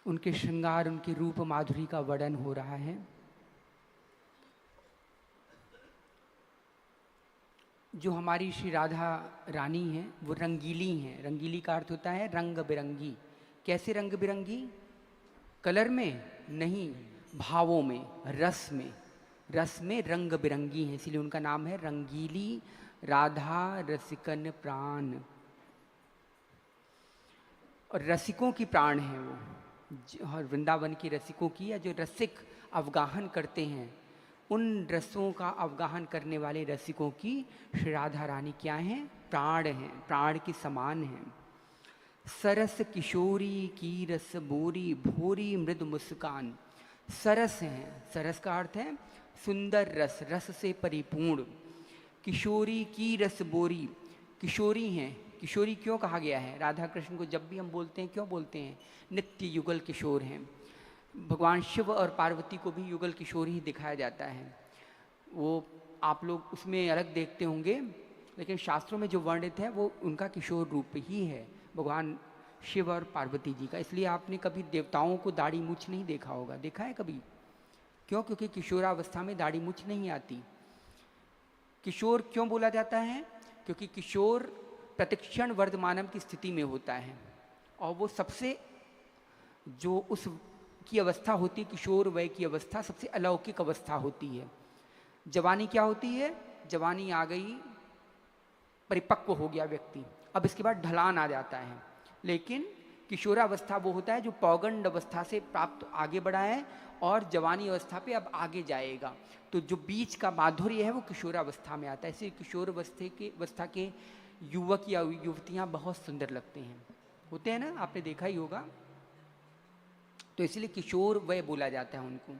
उनके श्रृंगार, उनके रूप माधुरी का वर्णन हो रहा है। जो हमारी श्री राधा रानी हैं वो रंगीली हैं। रंगीली का अर्थ होता है रंग बिरंगी। कैसे रंग बिरंगी? कलर में नहीं, भावों में, रस में। रस में रंग बिरंगी हैं, इसीलिए उनका नाम है रंगीली राधा रसिकन प्राण। और रसिकों की प्राण है वो, और वृंदावन की रसिकों की, या जो रसिक अवगाहन करते हैं, उन रसों का अवगाहन करने वाले रसिकों की श्री राधा रानी क्या हैं? प्राण हैं, प्राण के समान हैं। सरस किशोरी की रस बोरी भोरी मृद मुस्कान। सरस हैं, सरस का अर्थ है सुंदर रस, रस से परिपूर्ण। किशोरी की रस बोरी, किशोरी हैं। किशोरी क्यों कहा गया है? राधा कृष्ण को जब भी हम बोलते हैं क्यों बोलते हैं? नित्य युगल किशोर हैं। भगवान शिव और पार्वती को भी युगल किशोर ही दिखाया जाता है। वो आप लोग उसमें अलग देखते होंगे, लेकिन शास्त्रों में जो वर्णित है वो उनका किशोर रूप ही है, भगवान शिव और पार्वती जी का। इसलिए आपने कभी देवताओं को दाढ़ी मूछ नहीं देखा होगा। देखा है कभी? क्यों? क्योंकि किशोरावस्था में दाढ़ी मूछ नहीं आती। किशोर क्यों बोला जाता है? क्योंकि किशोर प्रतिक्षण वर्धमानम की स्थिति में होता है, और वो सबसे, जो उस की अवस्था होती है, किशोर वय की अवस्था सबसे अलौकिक अवस्था होती है। जवानी क्या होती है? जवानी आ गई, परिपक्व हो गया व्यक्ति, अब इसके बाद ढलान आ जाता है। लेकिन किशोरावस्था वो होता है जो पौगंड अवस्था से प्राप्त आगे बढ़ा है और जवानी अवस्था पे अब आगे जाएगा। तो जो बीच का माधुर्य है वो किशोरावस्था में आता है। इसलिए किशोरावस्था के युवक या युवतियाँ बहुत सुंदर लगते हैं, होते हैं ना, आपने देखा ही होगा। तो इसलिए किशोर वय बोला जाता है उनको।